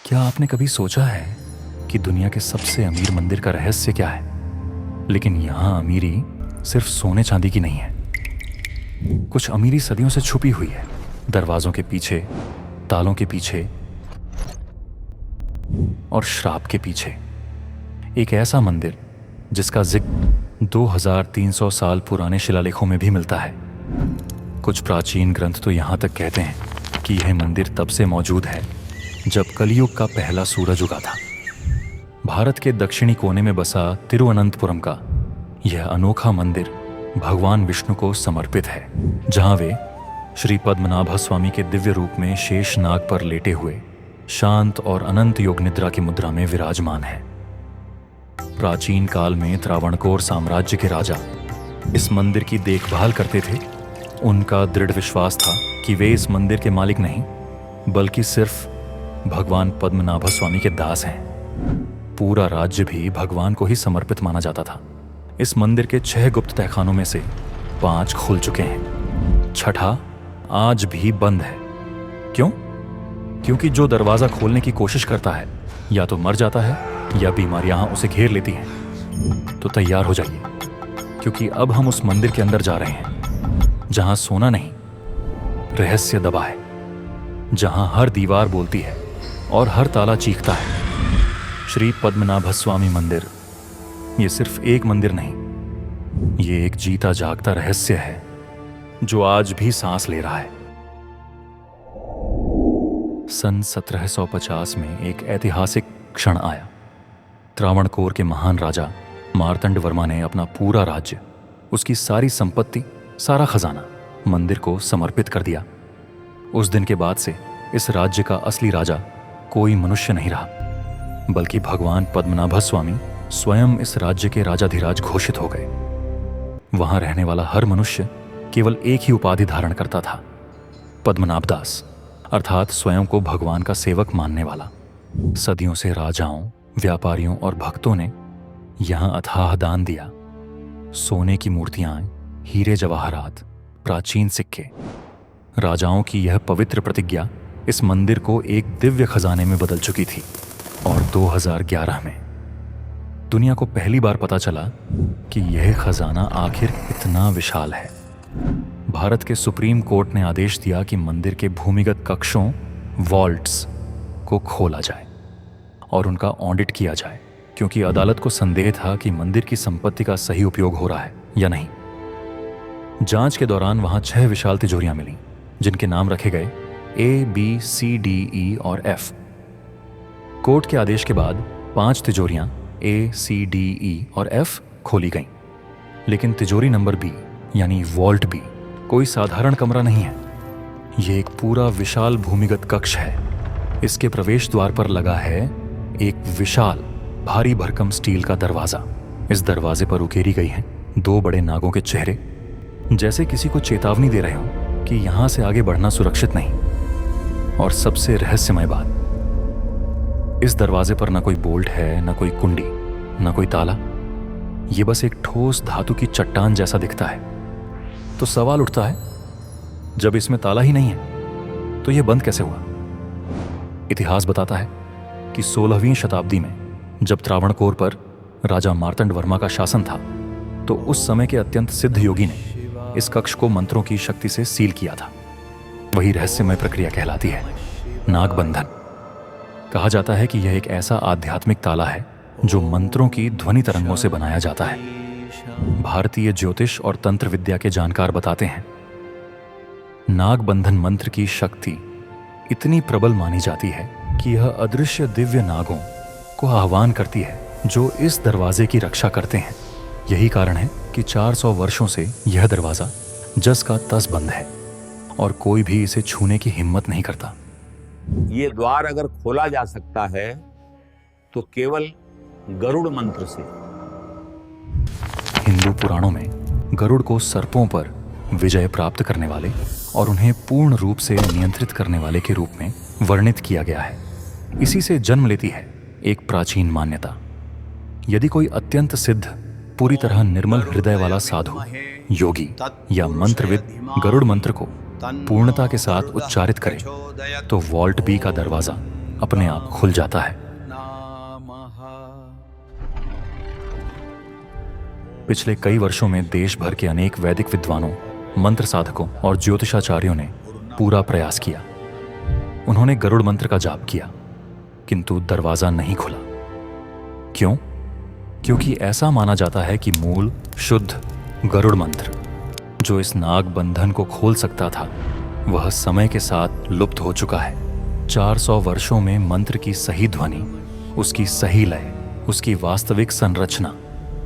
क्या आपने कभी सोचा है कि दुनिया के सबसे अमीर मंदिर का रहस्य क्या है? लेकिन यहाँ अमीरी सिर्फ सोने चांदी की नहीं है। कुछ अमीरी सदियों से छुपी हुई है, दरवाजों के पीछे, तालों के पीछे और श्राप के पीछे। एक ऐसा मंदिर जिसका जिक्र 2300 साल पुराने शिलालेखों में भी मिलता है। कुछ प्राचीन ग्रंथ तो यहाँ तक कहते हैं कि यह मंदिर तब से मौजूद है जब कलयुग का पहला सूरज उगा था। भारत के दक्षिणी कोने में बसा तिरुवनंतपुरम का यह अनोखा मंदिर भगवान विष्णु को समर्पित है, जहां वे श्री पद्मनाभ स्वामी के दिव्य रूप में शेष नाग पर लेटे हुए शांत और अनंत योग निद्रा की मुद्रा में विराजमान है। प्राचीन काल में त्रावणकोर साम्राज्य के राजा इस मंदिर की देखभाल करते थे। उनका दृढ़ विश्वास था कि वे इस मंदिर के मालिक नहीं, बल्कि सिर्फ भगवान पद्मनाभ स्वामी के दास हैं। पूरा राज्य भी भगवान को ही समर्पित माना जाता था। इस मंदिर के 6 गुप्त तहखानों में से 5 खुल चुके हैं। छठा आज भी बंद है। क्यों? क्योंकि जो दरवाजा खोलने की कोशिश करता है या तो मर जाता है या बीमारियां उसे घेर लेती हैं। तो तैयार हो जाइए, क्योंकि अब हम उस मंदिर के अंदर जा रहे हैं जहां सोना नहीं, रहस्य दबा है, जहां हर दीवार बोलती है और हर ताला चीखता है। श्री पद्मनाभ स्वामी मंदिर ये सिर्फ एक मंदिर नहीं, ये एक जीता जागता रहस्य है जो आज भी सांस ले रहा है। सन 1750 में एक ऐतिहासिक क्षण आया। त्रावणकोर के महान राजा मार्तंड वर्मा ने अपना पूरा राज्य, उसकी सारी संपत्ति, सारा खजाना मंदिर को समर्पित कर दिया। उस दिन के बाद से इस राज्य का असली राजा कोई मनुष्य नहीं रहा, बल्कि भगवान पद्मनाभ स्वामी स्वयं इस राज्य के राजाधिराज घोषित हो गए। वहां रहने वाला हर मनुष्य केवल एक ही उपाधि धारण करता था, पद्मनाभ दास, अर्थात स्वयं को भगवान का सेवक मानने वाला। सदियों से राजाओं, व्यापारियों और भक्तों ने यहां अथाह दान दिया। सोने की मूर्तियां, हीरे जवाहरात, प्राचीन सिक्के। राजाओं की यह पवित्र प्रतिज्ञा इस मंदिर को एक दिव्य खजाने में बदल चुकी थी। और 2011 में दुनिया को पहली बार पता चला कि यह खजाना आखिर इतना विशाल है। भारत के सुप्रीम कोर्ट ने आदेश दिया कि मंदिर के भूमिगत कक्षों, वॉल्ट्स को खोला जाए और उनका ऑडिट किया जाए, क्योंकि अदालत को संदेह था कि मंदिर की संपत्ति का सही उपयोग हो रहा है या नहीं। जांच के दौरान वहां 6 विशाल तिजोरियां मिली, जिनके नाम रखे गए A, B, C, D, E और F। कोर्ट के आदेश के बाद 5 तिजोरियां A, C, D, E और F खोली गईं। लेकिन तिजोरी नंबर B यानी वॉल्ट B कोई साधारण कमरा नहीं है। यह एक पूरा विशाल भूमिगत कक्ष है। इसके प्रवेश द्वार पर लगा है एक विशाल भारी भरकम स्टील का दरवाजा। इस दरवाजे पर उकेरी गई हैं 2 बड़े नागों के चेहरे, जैसे किसी को चेतावनी दे रहे हो कि यहां से आगे बढ़ना सुरक्षित नहीं। और सबसे रहस्यमय बात, इस दरवाजे पर ना कोई बोल्ट है, ना कोई कुंडी, ना कोई ताला। यह बस एक ठोस धातु की चट्टान जैसा दिखता है। तो सवाल उठता है, जब इसमें ताला ही नहीं है तो यह बंद कैसे हुआ? इतिहास बताता है कि 16वीं शताब्दी में जब त्रावणकोर पर राजा मार्तंड वर्मा का शासन था, तो उस समय के अत्यंत सिद्ध योगी ने इस कक्ष को मंत्रों की शक्ति से सील किया था। वही रहस्यमय प्रक्रिया कहलाती है नागबंधन। कहा जाता है कि यह एक ऐसा आध्यात्मिक ताला है जो मंत्रों की ध्वनि तरंगों से बनाया जाता है। भारतीय ज्योतिष और तंत्र विद्या के जानकार बताते हैं, नागबंधन मंत्र की शक्ति इतनी प्रबल मानी जाती है कि यह अदृश्य दिव्य नागों को आह्वान करती है जो इस दरवाजे की रक्षा करते हैं। यही कारण है कि 400 वर्षों से यह दरवाजा जस का तस बंद है और कोई भी इसे छूने की हिम्मत नहीं करता। ये द्वार अगर खोला जा सकता है तो केवल गरुड़ मंत्र से। हिंदू पुराणों में गरुड़ को सर्पों पर विजय प्राप्त करने वाले और उन्हें पूर्ण रूप से नियंत्रित करने वाले के रूप में वर्णित किया गया है। इसी से जन्म लेती है एक प्राचीन मान्यता। यदि कोई अत्यंत सिद्ध, पूरी तरह निर्मल हृदय वाला साधु, योगी या मंत्रविद गरुड़ मंत्र को पूर्णता के साथ उच्चारित करे तो वॉल्ट बी का दरवाजा अपने आप खुल जाता है। पिछले कई वर्षों में देश भर के अनेक वैदिक विद्वानों, मंत्र साधकों और ज्योतिषाचार्यों ने पूरा प्रयास किया। उन्होंने गरुड़ मंत्र का जाप किया, किंतु दरवाजा नहीं खुला। क्यों? क्योंकि ऐसा माना जाता है कि मूल शुद्ध गरुड़ मंत्र, जो इस नाग बंधन को खोल सकता था, वह समय के साथ लुप्त हो चुका है। 400 वर्षों में मंत्र की सही ध्वनि, उसकी सही लय, उसकी वास्तविक संरचना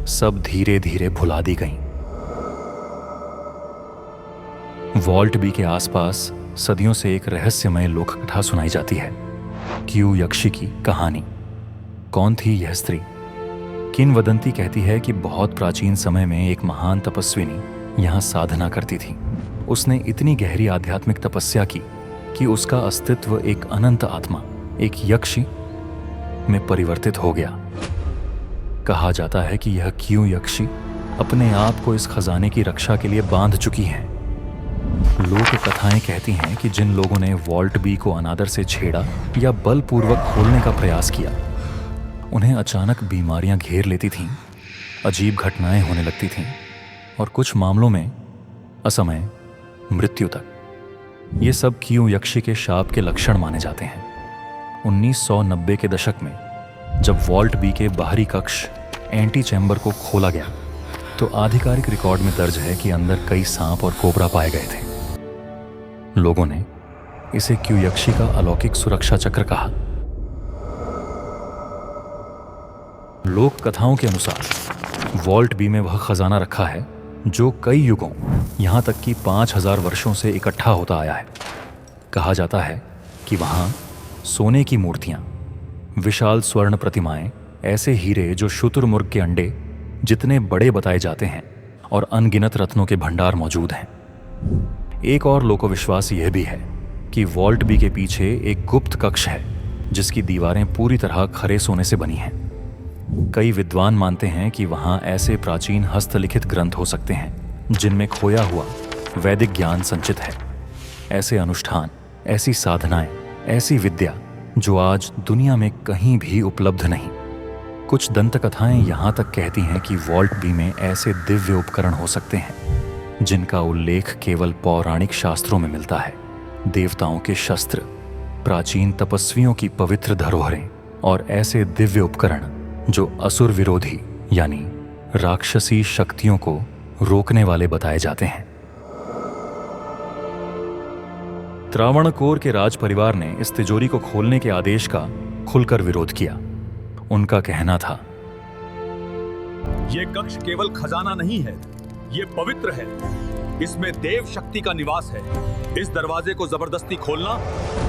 सब धीरे धीरे भुला दी गईं। वॉल्ट बी के आसपास सदियों से एक रहस्यमय लोक कथा सुनाई जाती है, क्यू यक्षी की कहानी। कौन थी यह स्त्री? किंवदंती कहती है कि बहुत प्राचीन समय में एक महान तपस्विनी यहाँ साधना करती थी। उसने इतनी गहरी आध्यात्मिक तपस्या की कि उसका अस्तित्व एक अनंत आत्मा, एक यक्षी में परिवर्तित हो गया। कहा जाता है कि यह क्यू यक्षी अपने आप को इस खजाने की रक्षा के लिए बांध चुकी है। लोक कथाएं कहती हैं कि जिन लोगों ने वॉल्ट बी को अनादर से छेड़ा या बलपूर्वक खोलने का प्रयास किया, उन्हें अचानक बीमारियां घेर लेती थीं, अजीब घटनाएं होने लगती थीं और कुछ मामलों में असमय मृत्यु तक। ये सब क्यू यक्षी के शाप के लक्षण माने जाते हैं। 1990 के दशक में जब वॉल्ट बी के बाहरी कक्ष एंटी चैम्बर को खोला गया, तो आधिकारिक रिकॉर्ड में दर्ज है कि अंदर कई सांप और कोबरा पाए गए थे। लोगों ने इसे क्यू यक्षी का अलौकिक सुरक्षा चक्र कहा। लोक कथाओं के अनुसार वॉल्ट बी में वह खजाना रखा है जो कई युगों, यहां तक कि 5000 वर्षों से इकट्ठा होता आया है। कहा जाता है कि वहां सोने की मूर्तियां, विशाल स्वर्ण प्रतिमाएं, ऐसे हीरे जो शुतुरमुर्ग के अंडे जितने बड़े बताए जाते हैं, और अनगिनत रत्नों के भंडार मौजूद हैं। एक और लोकविश्वास यह भी है कि वॉल्ट बी के पीछे एक गुप्त कक्ष है जिसकी दीवारें पूरी तरह खरे सोने से बनी हैं। कई विद्वान मानते हैं कि वहां ऐसे प्राचीन हस्तलिखित ग्रंथ हो सकते हैं जिनमें खोया हुआ वैदिक ज्ञान संचित है। ऐसे अनुष्ठान, ऐसी साधनाएं, ऐसी विद्या जो आज दुनिया में कहीं भी उपलब्ध नहीं। कुछ दंत कथाएं यहां तक कहती हैं कि वॉल्ट बी में ऐसे दिव्य उपकरण हो सकते हैं जिनका उल्लेख केवल पौराणिक शास्त्रों में मिलता है। देवताओं के शस्त्र, प्राचीन तपस्वियों की पवित्र धरोहरें और ऐसे दिव्य उपकरण जो असुर विरोधी यानी राक्षसी शक्तियों को रोकने वाले बताए जाते हैं। त्रावणकोर के राज परिवार ने इस तिजोरी को खोलने के आदेश का खुलकर विरोध किया। उनका कहना था, ये कक्ष केवल खजाना नहीं है, ये पवित्र है। इसमें देव शक्ति का निवास है। इस दरवाजे को जबरदस्ती खोलना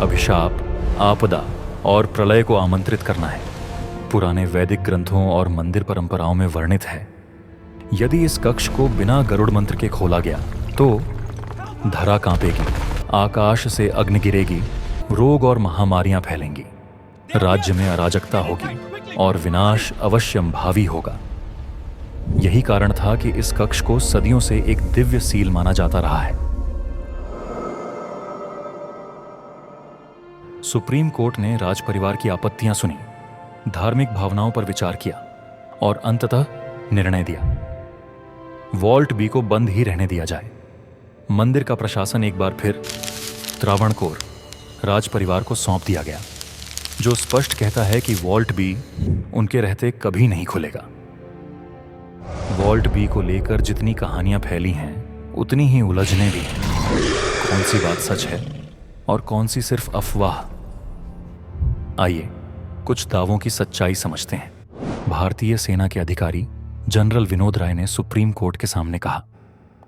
अभिशाप, आपदा और प्रलय को आमंत्रित करना है। पुराने वैदिक ग्रंथों और मंदिर परंपराओं में वर्णित है, यदि इस कक्ष को बिना गरुड़ मंत्र के खोला गया तो धरा कांपेगी, आकाश से अग्नि गिरेगी, रोग और महामारियां फैलेंगी, राज्य में अराजकता होगी और विनाश अवश्यंभावी होगा। यही कारण था कि इस कक्ष को सदियों से एक दिव्य सील माना जाता रहा है। सुप्रीम कोर्ट ने राजपरिवार की आपत्तियां सुनी, धार्मिक भावनाओं पर विचार किया और अंततः निर्णय दिया, वॉल्ट बी को बंद ही रहने दिया जाए। मंदिर का प्रशासन एक बार फिर त्रावणकोर राजपरिवार को सौंप दिया गया, जो स्पष्ट कहता है कि वॉल्ट बी उनके रहते कभी नहीं खुलेगा। वॉल्ट बी को लेकर जितनी कहानियां फैली हैं, उतनी ही उलझने भी हैं। कौन सी बात सच है और कौन सी सिर्फ अफवाह? आइए कुछ दावों की सच्चाई समझते हैं। भारतीय सेना के अधिकारी जनरल विनोद राय ने सुप्रीम कोर्ट के सामने कहा,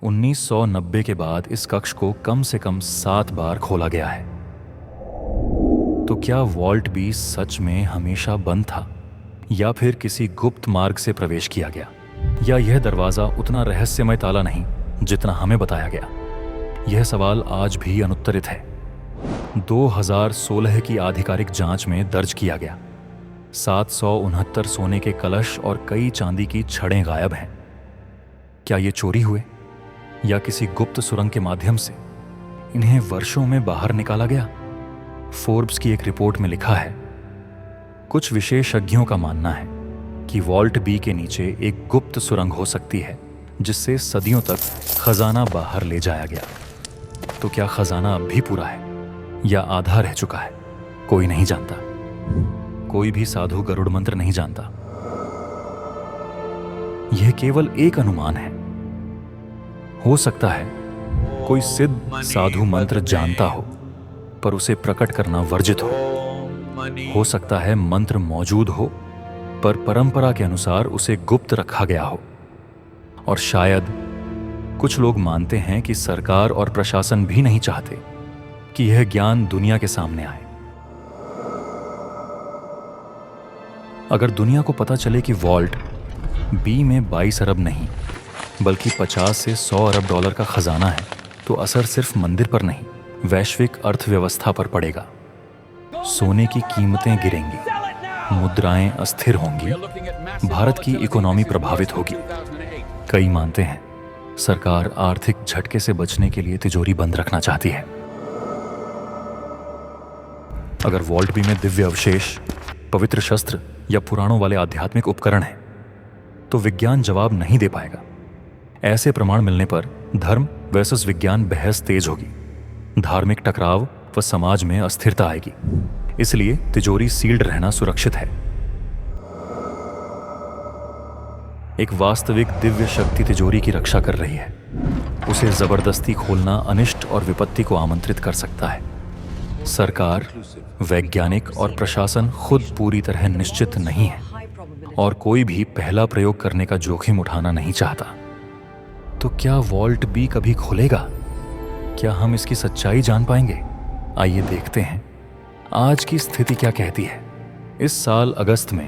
1990 के बाद इस कक्ष को कम से कम 7 बार खोला गया है। तो क्या वॉल्ट बी सच में हमेशा बंद था या फिर किसी गुप्त मार्ग से प्रवेश किया गया, या यह दरवाजा उतना रहस्यमय ताला नहीं जितना हमें बताया गया? यह सवाल आज भी अनुत्तरित है। 2016 की आधिकारिक जांच में दर्ज किया गया 769 सोने के कलश और कई चांदी की छड़ें गायब हैं। क्या ये चोरी हुए या किसी गुप्त सुरंग के माध्यम से इन्हें वर्षों में बाहर निकाला गया? फोर्ब्स की एक रिपोर्ट में लिखा है कुछ विशेषज्ञों का मानना है कि वॉल्ट बी के नीचे एक गुप्त सुरंग हो सकती है जिससे सदियों तक खजाना बाहर ले जाया गया। तो क्या खजाना अब भी पूरा है या आधा रह चुका है? कोई नहीं जानता। कोई भी साधु गरुड़ मंत्र नहीं जानता। यह केवल एक अनुमान है। हो सकता है कोई सिद्ध साधु मंत्र जानता हो पर उसे प्रकट करना वर्जित हो सकता है मंत्र मौजूद हो पर परंपरा के अनुसार उसे गुप्त रखा गया हो। और शायद कुछ लोग मानते हैं कि सरकार और प्रशासन भी नहीं चाहते कि यह ज्ञान दुनिया के सामने आए। अगर दुनिया को पता चले कि वॉल्ट बी में 22 अरब नहीं बल्कि 50 से 100 अरब डॉलर का खजाना है तो असर सिर्फ मंदिर पर नहीं, वैश्विक अर्थव्यवस्था पर पड़ेगा। सोने की कीमतें गिरेंगी, मुद्राएं अस्थिर होंगी, भारत की इकोनॉमी प्रभावित होगी। कई मानते हैं सरकार आर्थिक झटके से बचने के लिए तिजोरी बंद रखना चाहती है। अगर वॉल्ट बी में दिव्य अवशेष, पवित्र शस्त्र या पुराणों वाले आध्यात्मिक उपकरण हैं तो विज्ञान जवाब नहीं दे पाएगा। ऐसे प्रमाण मिलने पर धर्म वर्सेस विज्ञान बहस तेज होगी, धार्मिक टकराव व समाज में अस्थिरता आएगी। इसलिए तिजोरी सील्ड रहना सुरक्षित है। एक वास्तविक दिव्य शक्ति तिजोरी की रक्षा कर रही है। उसे जबरदस्ती खोलना अनिष्ट और विपत्ति को आमंत्रित कर सकता है। सरकार, वैज्ञानिक और प्रशासन खुद पूरी तरह निश्चित नहीं है और कोई भी पहला प्रयोग करने का जोखिम उठाना नहीं चाहता। तो क्या वॉल्ट बी कभी खुलेगा? क्या हम इसकी सच्चाई जान पाएंगे? आइए देखते हैं आज की स्थिति क्या कहती है। इस साल अगस्त में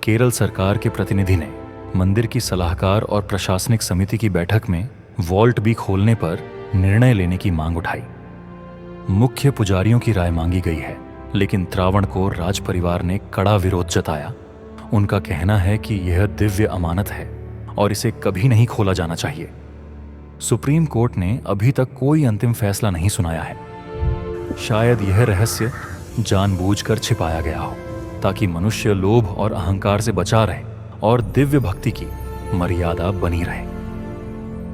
केरल सरकार के प्रतिनिधि ने मंदिर की सलाहकार और प्रशासनिक समिति की बैठक में वॉल्ट बी खोलने पर निर्णय लेने की मांग उठाई। मुख्य पुजारियों की राय मांगी गई है, लेकिन त्रावणकोर राज परिवार ने कड़ा विरोध जताया। उनका कहना है कि यह दिव्य अमानत है और इसे कभी नहीं खोला जाना चाहिए। सुप्रीम कोर्ट ने अभी तक कोई अंतिम फैसला नहीं सुनाया है। शायद यह रहस्य जानबूझकर छिपाया गया हो ताकि मनुष्य लोभ और अहंकार से बचा रहे और दिव्य भक्ति की मर्यादा बनी रहे।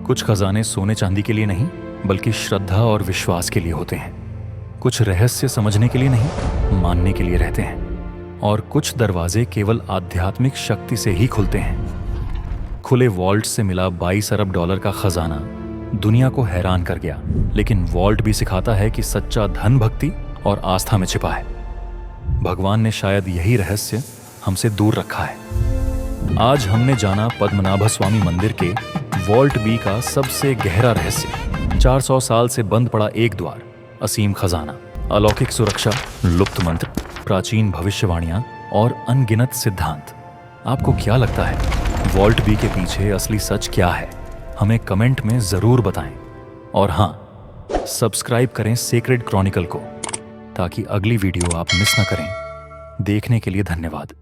कुछ खजाने सोने चांदी के लिए नहीं बल्कि श्रद्धा और विश्वास के लिए होते हैं। कुछ रहस्य समझने के लिए नहीं, मानने के लिए रहते हैं। और कुछ दरवाजे केवल आध्यात्मिक शक्ति से ही खुलते हैं। खुले वॉल्ट से मिला 22 अरब डॉलर का खजाना दुनिया को हैरान कर गया, लेकिन वॉल्ट भी सिखाता है कि सच्चा धन भक्ति और आस्था में छिपा है। भगवान ने शायद यही रहस्य हमसे दूर रखा है। आज हमने जाना पद्मनाभ स्वामी मंदिर के वॉल्ट बी का सबसे गहरा रहस्य। 400 साल से बंद पड़ा एक द्वार, असीम खजाना, अलौकिक सुरक्षा, लुप्त मंत्र, प्राचीन भविष्यवाणियां और अनगिनत सिद्धांत। आपको क्या लगता है वॉल्ट बी के पीछे असली सच क्या है? हमें कमेंट में जरूर बताएं। और हाँ, सब्सक्राइब करें सेक्रेड क्रॉनिकल को ताकि अगली वीडियो आप मिस न करें। देखने के लिए धन्यवाद।